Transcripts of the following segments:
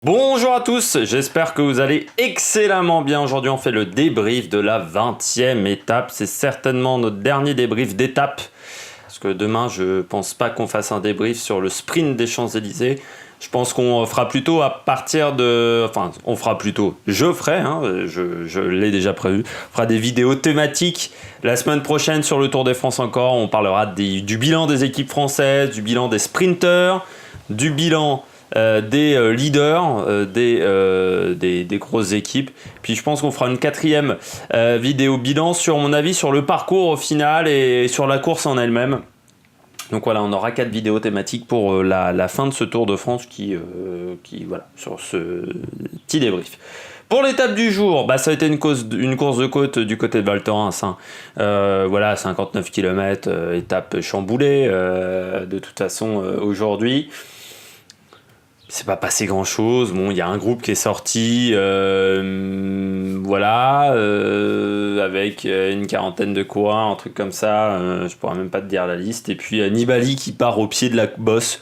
Bonjour à tous, j'espère que vous allez excellemment bien. Aujourd'hui on fait le débrief de la 20e étape. C'est certainement notre dernier débrief d'étape. Parce que demain je pense pas qu'on fasse un débrief sur le sprint des Champs-Élysées. Je pense qu'on fera plutôt à partir de... Enfin, on fera plutôt... Je ferai, hein, je l'ai déjà prévu. On fera des vidéos thématiques la semaine prochaine sur le Tour de France encore. On parlera du bilan des équipes françaises, du bilan des sprinteurs, du bilan... des leaders, des grosses équipes. Puis je pense qu'on fera une quatrième vidéo bilan sur mon avis sur le parcours au final et sur la course en elle-même. Donc voilà, on aura 4 vidéos thématiques pour la fin de ce Tour de France qui voilà, sur ce petit débrief. Pour l'étape du jour, ça a été une course de côte du côté de Val Thorens. Voilà, 59 km, étape chamboulée de toute façon aujourd'hui. C'est pas passé grand chose. Bon, il y a un groupe qui est sorti, voilà, avec une quarantaine de coureurs, un truc comme ça. Je pourrais même pas te dire la liste. Et puis Nibali qui part au pied de la bosse.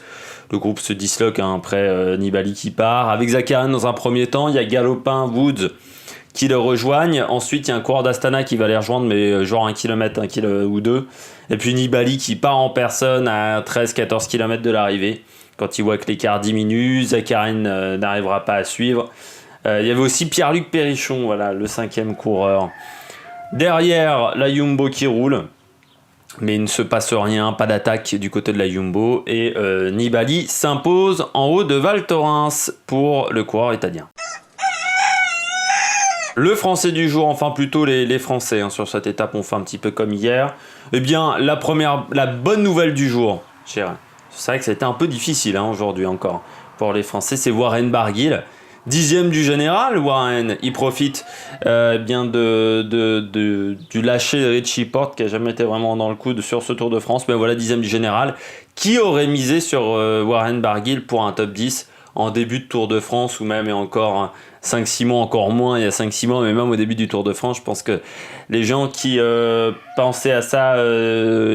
Le groupe se disloque après Nibali qui part. Avec Zakharyan dans un premier temps, il y a Galopin, Woods qui le rejoignent. Ensuite, il y a un coureur d'Astana qui va les rejoindre, mais genre 1 km, 1 km ou 2. Et puis Nibali qui part en personne à 13-14 km de l'arrivée. Quand il voit que l'écart diminue, Zakharyan n'arrivera pas à suivre. Il y avait aussi Pierre-Luc Périchon, voilà, le 5e coureur. Derrière, la Jumbo qui roule. Mais il ne se passe rien, pas d'attaque du côté de la Jumbo. Et Nibali s'impose en haut de Val Thorens pour le coureur italien. Le français du jour, enfin plutôt les Français, sur cette étape, on fait un petit peu comme hier. Eh bien, la bonne nouvelle du jour, cher. C'est vrai que c'était un peu difficile aujourd'hui encore pour les Français. C'est Warren Barguil, 10e du général. Warren, il profite bien du lâcher de Richie Porte qui n'a jamais été vraiment dans le coup sur ce Tour de France. Mais voilà, 10e du général. Qui aurait misé sur Warren Barguil pour un top 10 en début de Tour de France ou même et encore 5-6 mois, encore moins il y a 5-6 mois, mais même au début du Tour de France, je pense que les gens qui pensaient à ça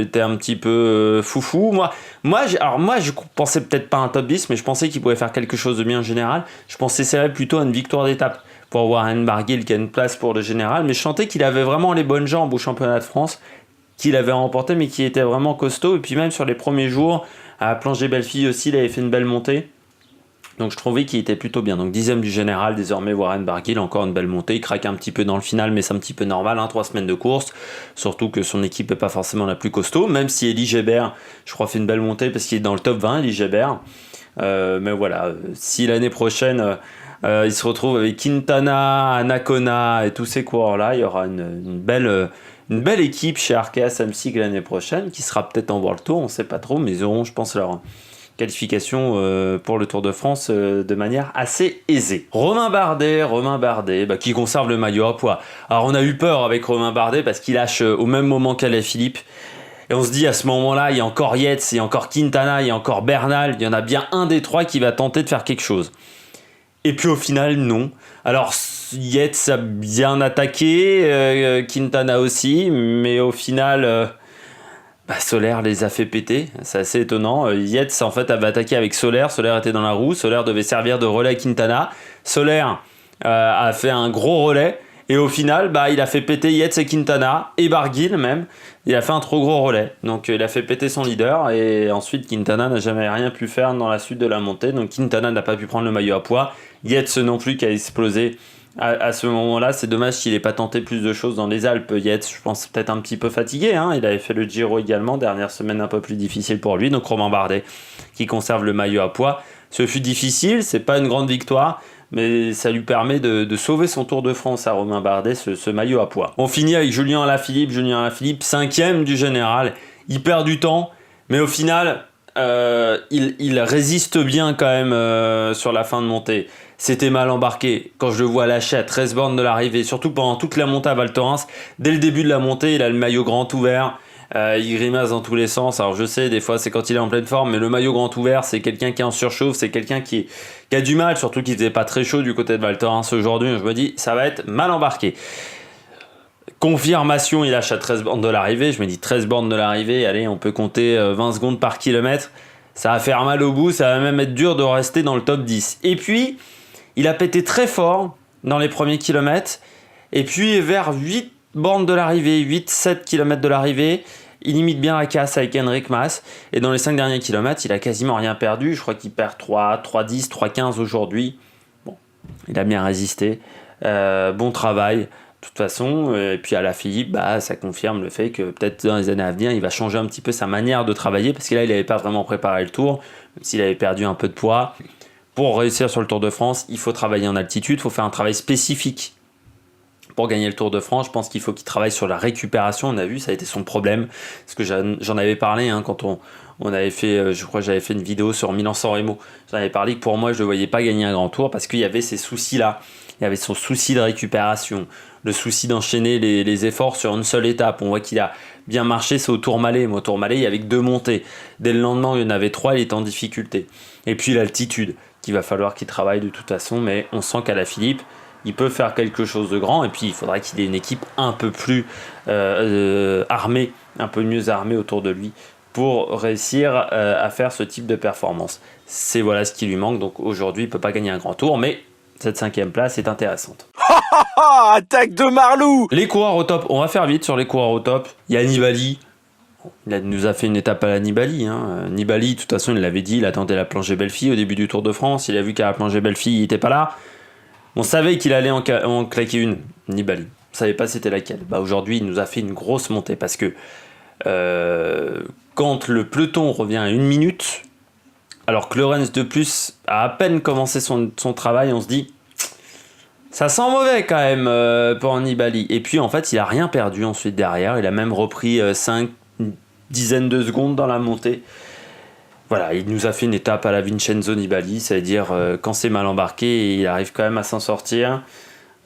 étaient un petit peu foufou. Moi, je pensais peut-être pas à un top 10, mais je pensais qu'il pouvait faire quelque chose de bien en général. Je pensais plutôt à une victoire d'étape pour Warren Barguil qui a une place pour le général, mais je sentais qu'il avait vraiment les bonnes jambes au championnat de France, qu'il avait remporté, mais qui était vraiment costaud. Et puis même sur les premiers jours, à Plancher-Bellefille aussi, il avait fait une belle montée. Donc je trouvais qu'il était plutôt bien. Donc 10e du général, désormais Warren Barguil, encore une belle montée. Il craque un petit peu dans le final, mais c'est un petit peu normal, 3 semaines de course. Surtout que son équipe n'est pas forcément la plus costaud, même si Elie Gébert, je crois, fait une belle montée parce qu'il est dans le top 20, Elie Gébert. Mais voilà, si l'année prochaine, il se retrouve avec Quintana, Anacona et tous ces coureurs-là, il y aura une belle équipe chez Arkea Samsic l'année prochaine, qui sera peut-être en World Tour, on ne sait pas trop, mais ils auront, je pense, leur qualification pour le Tour de France de manière assez aisée. Romain Bardet, qui conserve le maillot à poids. Alors on a eu peur avec Romain Bardet parce qu'il lâche au même moment qu'Alaphilippe. Et on se dit à ce moment-là, il y a encore Yates, il y a encore Quintana, il y a encore Bernal, il y en a bien un des trois qui va tenter de faire quelque chose. Et puis au final, non. Alors Yates a bien attaqué, Quintana aussi, mais au final... Soler les a fait péter, c'est assez étonnant. Yates en fait avait attaqué avec Soler était dans la roue, Soler devait servir de relais à Quintana. Soler a fait un gros relais et au final il a fait péter Yates et Quintana et Barguil même. Il a fait un trop gros relais, donc il a fait péter son leader et ensuite Quintana n'a jamais rien pu faire dans la suite de la montée. Donc Quintana n'a pas pu prendre le maillot à poids, Yates non plus qui a explosé. À ce moment-là, c'est dommage qu'il n'ait pas tenté plus de choses dans les Alpes. Yates, je pense, peut-être un petit peu fatigué. Il avait fait le Giro également, dernière semaine un peu plus difficile pour lui. Donc Romain Bardet qui conserve le maillot à poids. Ce fut difficile, c'est pas une grande victoire, mais ça lui permet de sauver son Tour de France à Romain Bardet, ce maillot à poids. On finit avec Julien Alaphilippe, 5e du général. Il perd du temps, mais au final, il résiste bien quand même sur la fin de montée. C'était mal embarqué. Quand je le vois lâcher à 13 bornes de l'arrivée, surtout pendant toute la montée à Val Thorens, dès le début de la montée, il a le maillot grand ouvert. Il grimace dans tous les sens. Alors je sais, des fois c'est quand il est en pleine forme, mais le maillot grand ouvert, c'est quelqu'un qui est en surchauffe, c'est quelqu'un qui a du mal, surtout qu'il faisait pas très chaud du côté de Val Thorens aujourd'hui. Je me dis, ça va être mal embarqué. Confirmation, il lâche à 13 bornes de l'arrivée. Je me dis 13 bornes de l'arrivée, allez, on peut compter 20 secondes par kilomètre. Ça va faire mal au bout, ça va même être dur de rester dans le top 10. Et puis, Il a pété très fort dans les premiers kilomètres. Et puis vers 8 bornes de l'arrivée, 8-7 km de l'arrivée, il imite bien la casse avec Enric Mas. Et dans les 5 derniers kilomètres, il a quasiment rien perdu. Je crois qu'il perd 3-10, 3-15 aujourd'hui. Bon, il a bien résisté. Bon travail, de toute façon. Et puis Alaphilippe, ça confirme le fait que peut-être dans les années à venir, il va changer un petit peu sa manière de travailler. Parce que là, il n'avait pas vraiment préparé le tour, même s'il avait perdu un peu de poids. Pour réussir sur le Tour de France, il faut travailler en altitude, il faut faire un travail spécifique. Pour gagner le Tour de France, je pense qu'il faut qu'il travaille sur la récupération. On a vu, ça a été son problème. Parce que j'en avais parlé quand on avait fait, je crois que j'avais fait une vidéo sur Milan-San Remo. J'en avais parlé que pour moi, je ne le voyais pas gagner un grand tour parce qu'il y avait ces soucis-là. Il y avait son souci de récupération, le souci d'enchaîner les efforts sur une seule étape. On voit qu'il a bien marché, c'est au Tourmalet. Mais au Tourmalet, il y avait que 2 montées. Dès le lendemain, il y en avait 3, il était en difficulté. Et puis l'altitude, qu'il va falloir qu'il travaille de toute façon. Mais on sent qu'Alaphilippe, il peut faire quelque chose de grand, et puis il faudra qu'il ait une équipe un peu plus armée, un peu mieux armée autour de lui pour réussir à faire ce type de performance. C'est voilà ce qui lui manque, donc aujourd'hui il ne peut pas gagner un grand tour, mais cette 5e place est intéressante. Attaque de Marlou! Les coureurs au top, on va faire vite sur les coureurs au top. Il y a Nibali. Il nous a fait une étape à la Nibali. Nibali, de toute façon, il l'avait dit, il attendait la plongée Belleville au début du Tour de France. Il a vu qu'à la plongée Belleville, il n'était pas là. On savait qu'il allait en claquer une, Nibali. On ne savait pas c'était laquelle. Aujourd'hui, il nous a fait une grosse montée parce que quand le peloton revient à 1 minute, alors que Lorenz de plus a à peine commencé son travail, on se dit ça sent mauvais quand même pour Nibali. Et puis en fait, il n'a rien perdu ensuite derrière. Il a même repris 5 dizaines de secondes dans la montée. Voilà, il nous a fait une étape à la Vincenzo Nibali, c'est-à-dire quand c'est mal embarqué, il arrive quand même à s'en sortir.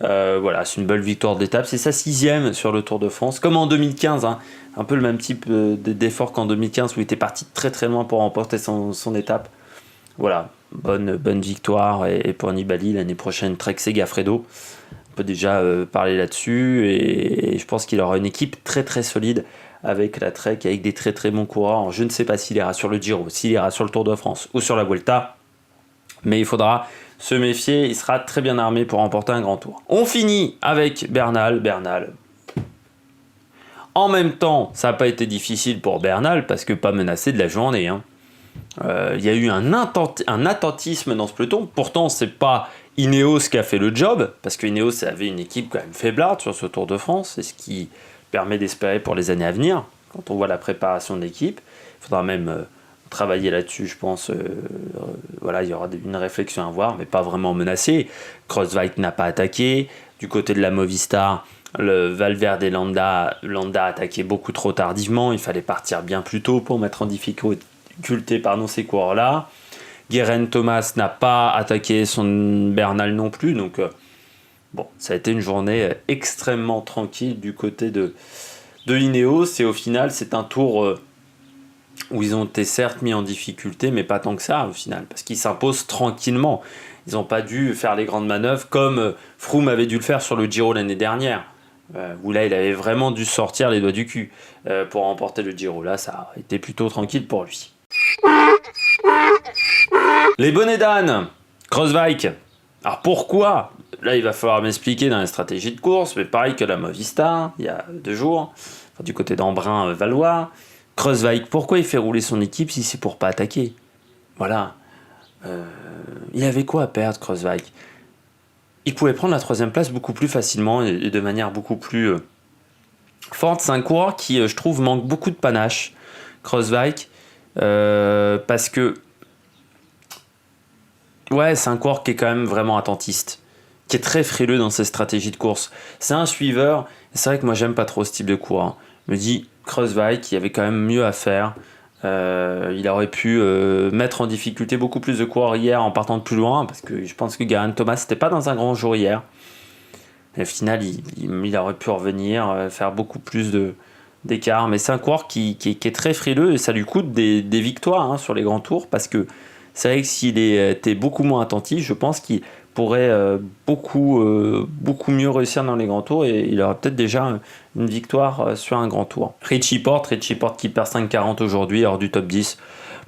Voilà, c'est une belle victoire d'étape. C'est sa 6e sur le Tour de France, comme en 2015, un peu le même type d'effort qu'en 2015 où il était parti très très loin pour remporter son étape. Voilà, bonne victoire et pour Nibali, l'année prochaine Trek Segafredo. On peut déjà parler là-dessus et je pense qu'il aura une équipe très très solide avec la Trek, avec des très très bons coureurs. Alors, je ne sais pas s'il ira sur le Giro, s'il ira sur le Tour de France ou sur la Vuelta, mais il faudra se méfier, il sera très bien armé pour remporter un grand tour. On finit avec Bernal. En même temps, ça n'a pas été difficile pour Bernal parce que pas menacé de la journée. Il y a eu un attentisme dans ce peloton. Pourtant, c'est pas Ineos qui a fait le job, parce que Ineos avait une équipe quand même faiblarde sur ce Tour de France. C'est ce qui permet d'espérer pour les années à venir. Quand on voit la préparation de l'équipe, il faudra même travailler là-dessus, je pense. Voilà, il y aura une réflexion à avoir, mais pas vraiment menacé. Kreuzweig n'a pas attaqué. Du côté de la Movistar, le Valverde et Landa a attaqué beaucoup trop tardivement. Il fallait partir bien plus tôt pour mettre en difficulté ces coureurs-là. Guerin Thomas n'a pas attaqué son Bernal non plus. Donc, ça a été une journée extrêmement tranquille du côté de Ineos. Et au final, c'est un tour où ils ont été certes mis en difficulté, mais pas tant que ça au final, parce qu'ils s'imposent tranquillement. Ils n'ont pas dû faire les grandes manœuvres comme Froome avait dû le faire sur le Giro l'année dernière, où là il avait vraiment dû sortir les doigts du cul pour remporter le Giro. Là, ça a été plutôt tranquille pour lui. Les bonnets d'âne, Kreuzweig. Alors pourquoi ? Là, il va falloir m'expliquer dans la stratégie de course, mais pareil que la Movistar, il y a 2 jours, du côté d'Embrun-Valois. Kreuzweig, pourquoi il fait rouler son équipe si c'est pour pas attaquer ? Voilà. Il avait quoi à perdre, Kreuzweig ? Il pouvait prendre la 3e place beaucoup plus facilement et de manière beaucoup plus forte. C'est un coureur qui, je trouve, manque beaucoup de panache, Kreuzweig, parce que c'est un coureur qui est quand même vraiment attentiste, qui est très frileux dans ses stratégies de course. C'est un suiveur, et c'est vrai que moi j'aime pas trop ce type de coureur. Je me dis, Kreuzweig, il y avait quand même mieux à faire. Il aurait pu mettre en difficulté beaucoup plus de coureurs hier en partant de plus loin, parce que je pense que Guerin Thomas n'était pas dans un grand jour hier. Et au final, il aurait pu revenir, faire beaucoup plus d'écart. Mais c'est un coureur qui est très frileux et ça lui coûte des victoires sur les grands tours, parce que c'est vrai que s'il était beaucoup moins attentif, je pense qu'il pourrait beaucoup mieux réussir dans les grands tours et il aurait peut-être déjà une victoire sur un grand tour. Richie Porte qui perd 5,40 aujourd'hui hors du top 10.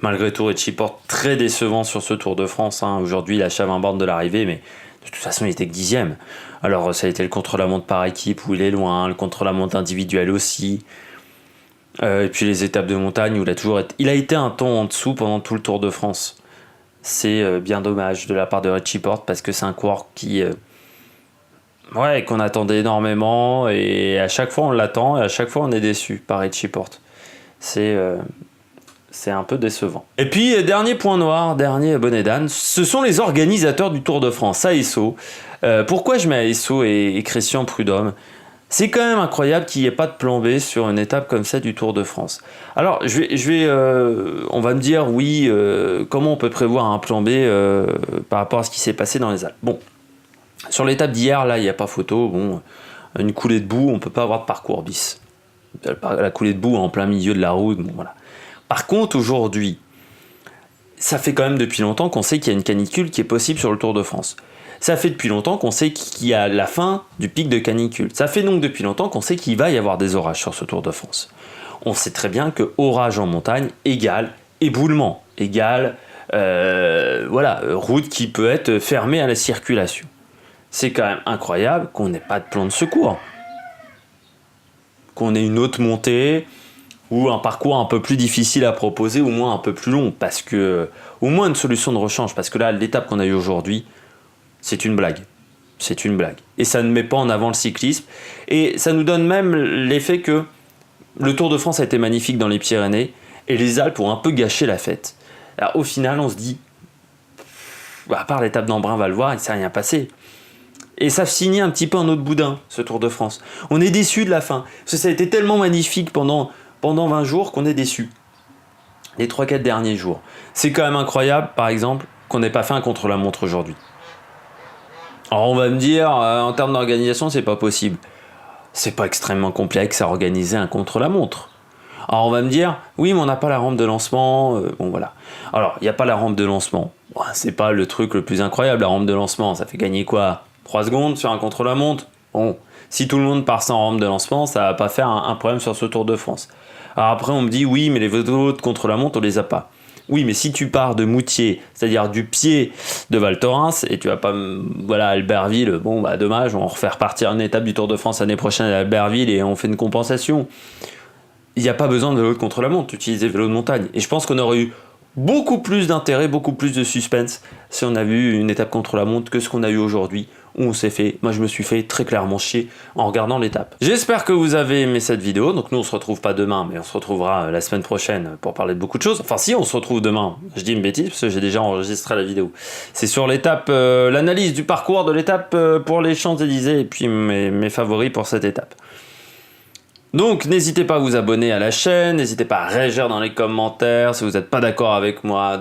Malgré tout, Richie Porte très décevant sur ce Tour de France. Aujourd'hui, il achève 20 bornes de l'arrivée, mais De toute façon, il était que 10e. Alors, ça a été le contre-la-montre par équipe où il est loin, le contre-la-montre individuel aussi. Et puis les étapes de montagne où il a été un temps en dessous pendant tout le Tour de France. C'est bien dommage de la part de Richie Porte parce que c'est un coureur qu'on attendait énormément et à chaque fois on l'attend et à chaque fois on est déçu par Richie Porte. C'est un peu décevant. Et puis dernier point noir, dernier bonnet d'âne, ce sont les organisateurs du Tour de France, ASO. Pourquoi je mets ASO et Christian Prudhomme ? C'est quand même incroyable qu'il n'y ait pas de plan B sur une étape comme ça du Tour de France. Alors, on va me dire, oui, comment on peut prévoir un plan B par rapport à ce qui s'est passé dans les Alpes. Bon, sur l'étape d'hier, là, il n'y a pas photo. Bon, une coulée de boue, on ne peut pas avoir de parcours bis. La coulée de boue en plein milieu de la route, bon, voilà. Par contre, aujourd'hui, ça fait quand même depuis longtemps qu'on sait qu'il y a une canicule qui est possible sur le Tour de France. Ça fait depuis longtemps qu'on sait qu'il y a la fin du pic de canicule. Ça fait donc depuis longtemps qu'on sait qu'il va y avoir des orages sur ce Tour de France. On sait très bien que orage en montagne égale éboulement, égale route qui peut être fermée à la circulation. C'est quand même incroyable qu'on n'ait pas de plan de secours. Qu'on ait une haute montée ou un parcours un peu plus difficile à proposer, au moins un peu plus long, parce que au moins une solution de rechange, parce que là, l'étape qu'on a eue aujourd'hui, c'est une blague. C'est une blague. Et ça ne met pas en avant le cyclisme. Et ça nous donne même l'effet que le Tour de France a été magnifique dans les Pyrénées et les Alpes ont un peu gâché la fête. Alors, au final, on se dit, à part l'étape d'Embrun-Valois, il ne s'est rien passé. Et ça finit un petit peu en autre boudin, ce Tour de France. On est déçus de la fin. Parce que ça a été tellement magnifique pendant 20 jours qu'on est déçus. Les 3-4 derniers jours. C'est quand même incroyable, par exemple, qu'on n'ait pas fait un contre-la-montre aujourd'hui. Alors on va me dire, en termes d'organisation, c'est pas possible. C'est pas extrêmement complexe à organiser un contre-la-montre. Alors on va me dire, oui, mais on n'a pas la rampe de lancement. Bon voilà. Alors, il n'y a pas la rampe de lancement. Bon, c'est pas le truc le plus incroyable, la rampe de lancement. Ça fait gagner quoi ? 3 secondes sur un contre-la-montre ? Bon, si tout le monde part sans rampe de lancement, ça va pas faire un problème sur ce Tour de France. Alors après, on me dit, oui, mais les autres contre-la-montre, on les a pas. Oui, mais si tu pars de Moutier, c'est-à-dire du pied de Val Thorens, et tu vas pas, Albertville, bon, bah dommage, on refait repartir une étape du Tour de France l'année prochaine à Albertville et on fait une compensation. Il n'y a pas besoin de vélo de contre-la-montre, tu utilises des vélos de montagne. Et je pense qu'on aurait eu beaucoup plus d'intérêt, beaucoup plus de suspense si on avait eu une étape contre-la-montre que ce qu'on a eu aujourd'hui, où moi je me suis fait très clairement chier en regardant l'étape. J'espère que vous avez aimé cette vidéo. Donc nous on se retrouve pas demain, mais on se retrouvera la semaine prochaine pour parler de beaucoup de choses. Enfin si, on se retrouve demain. Je dis une bêtise parce que j'ai déjà enregistré la vidéo. C'est sur l'étape, l'analyse du parcours de l'étape pour les Champs-Élysées et puis mes favoris pour cette étape. Donc n'hésitez pas à vous abonner à la chaîne, n'hésitez pas à réagir dans les commentaires si vous n'êtes pas d'accord avec moi,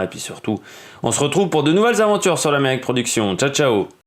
et puis surtout, on se retrouve pour de nouvelles aventures sur l'Amérique Production. Ciao ciao.